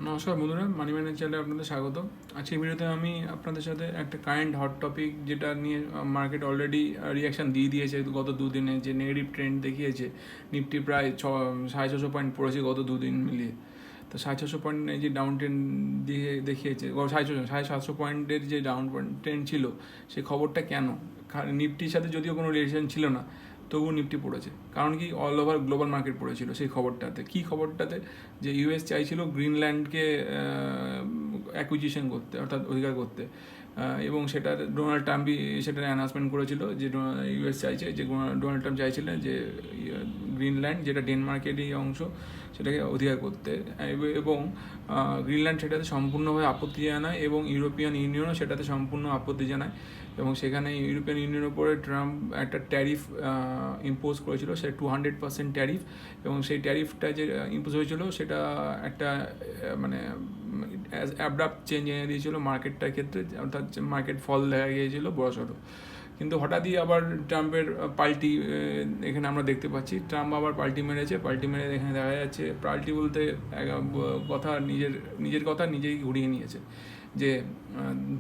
নমস্কার বন্ধুরা, মানি ম্যানের চ্যানেলে আপনাদের স্বাগত। আজকের ভিডিওতে আমি আপনাদের সাথে একটা কারেন্ট হট টপিক যেটা নিয়ে মার্কেট অলরেডি রিয়াকশান দিয়ে দিয়েছে গত দুদিনে, যে নেগেটিভ ট্রেন্ড দেখিয়েছে। নিফটি প্রায় 650 পয়েন্ট পড়েছে গত দুদিন মিলিয়ে। তো 650 পয়েন্টের যে ডাউন ট্রেন্ড দিয়ে দেখিয়েছে, 750 পয়েন্টের যে ডাউন ট্রেন্ড ছিল, সেই খবরটা কেন? নিফটির সাথে যদিও কোনো রিলেশন ছিল না, তবুও নিফটি পড়েছে। কারণ কি, অল ওভার গ্লোবাল মার্কেট পড়েছিল সেই খবরটাতে। কী খবরটাতে? যে ইউএস চাইছিল গ্রিনল্যান্ডকে অ্যাকুইজিশন করতে, অর্থাৎ অধিকার করতে, এবং সেটা ডোনাল্ড ট্রাম্পই সেটার অ্যানাউন্সমেন্ট করেছিল যে ইউএস চাইছে, যে ডোনাল্ড ট্রাম্প চাইছিলেন যে গ্রিনল্যান্ড, যেটা ডেনমার্কেরই অংশ, সেটাকে অধিকার করতে। এবং গ্রিনল্যান্ড সেটাতে সম্পূর্ণভাবে আপত্তি জানায় এবং ইউরোপিয়ান ইউনিয়নও সেটাতে সম্পূর্ণ আপত্তি জানায়। এবং সেখানে ইউরোপিয়ান ইউনিয়নের উপরে ট্রাম্প একটা ট্যারিফ ইম্পোজ করেছিল, সে 200% ট্যারিফ। এবং সেই ট্যারিফটা যে ইম্পোজ হয়েছিল, সেটা একটা মানে অ্যাব্রাপ্ট চেঞ্জ এনে দিয়েছিল মার্কেটটার ক্ষেত্রে, অর্থাৎ মার্কেট ফল দেখা গিয়েছিল বড়সড়। কিন্তু হঠাৎই আবার ট্রাম্পের পাল্টি এখানে আমরা দেখতে পাচ্ছি। ট্রাম্প আবার পাল্টি মেরেছে। পাল্টি মেরে এখানে দেখা যাচ্ছে, পাল্টি বলতে কথা নিজের কথা নিজেই ঘুরিয়ে নিয়েছে। যে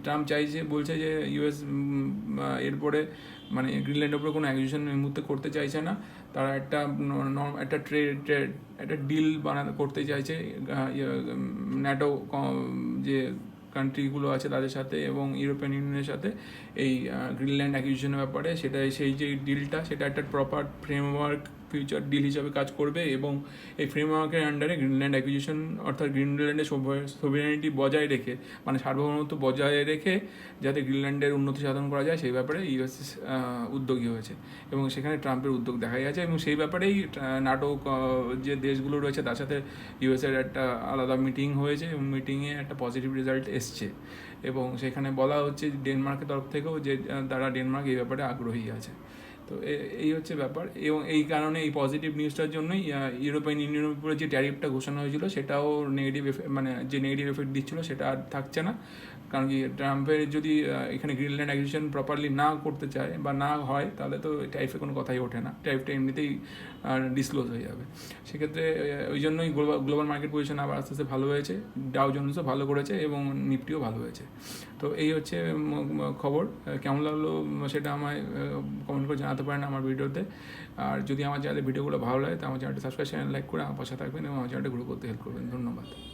ট্রাম্প বলছে যে ইউএস এরপরে মানে গ্রিনল্যান্ডের উপরে কোনো অ্যাকুইজিশন এই মুহূর্তে করতে চাইছে না। তারা একটা একটা ডিল করতে চাইছে ন্যাটো যে কান্ট্রিগুলো আছে তাদের সাথে এবং ইউরোপিয়ান ইউনিয়নের সাথে, এই গ্রিনল্যান্ড অ্যাকুইজিশনের ব্যাপারে। সেটা সেই যে ডিলটা, সেটা একটা প্রপার ফ্রেমওয়ার্ক ফিউচার ডিল হিসাবে কাজ করবে। এবং এই ফ্রেমওয়ার্কের আন্ডারে গ্রিনল্যান্ড অ্যাকুইজিশন, অর্থাৎ গ্রিনল্যান্ডের সোভেরেনিটি বজায় রেখে, মানে সার্বভৌমত্ব বজায় রেখে যাতে গ্রিনল্যান্ডের উন্নতি সাধন করা যায়, সেই ব্যাপারে ইউএস উদ্যোগী হয়েছে। এবং সেখানে ট্রাম্পের উদ্যোগ দেখা গেছে। এবং সেই ব্যাপারেই নাটো যে দেশগুলো রয়েছে তার সাথে ইউএসের একটা আলাদা মিটিং হয়েছে এবং মিটিংয়ে একটা পজিটিভ রেজাল্ট এসছে। এবং সেখানে বলা হচ্ছে ডেনমার্কের তরফ থেকেও যে তারা ডেনমার্ক এই ব্যাপারে আগ্রহী আছে। তো এই হচ্ছে ব্যাপার। এবং এই কারণে এই পজিটিভ নিউজটার জন্যই ইউরোপিয়ান ইউনিয়নের উপরে যে ট্যারিফটা ঘোষণা হয়েছিল, সেটাও নেগেটিভ মানে যে নেগেটিভ এফেক্ট দিচ্ছিলো, সেটা আর থাকছে না। কারণ কি, ট্রাম্পের যদি এখানে গ্রিনল্যান্ড অ্যাকুইজিশন প্রপারলি না করতে চায় বা না হয়, তাহলে তো ট্যারিফে কোনো কথাই ওঠে না। ট্যারিফটা এমনিতেই ডিসক্লোজ হয়ে যাবে। সেক্ষেত্রে ওই জন্যই গ্লোবাল মার্কেট পজিশন আবার আস্তে আস্তে ভালো হয়েছে। ডাও জোন্সও ভালো করেছে এবং নিফটিও ভালো হয়েছে। তো এই হচ্ছে খবর। কেমন লাগলো সেটা আমায় কমেন্ট করে জানাতে পারেন আমার ভিডিওতে। আর যদি আমার চ্যানেলের ভিডিওগুলো ভালো লাগে, তো আমার চ্যানেলটি সাবস্ক্রাইব, চ্যানেল লাইক করে আমার পাশে থাকবেন এবং আমার চ্যানেলটা গ্রো করতে হেল্প করবেন। ধন্যবাদ।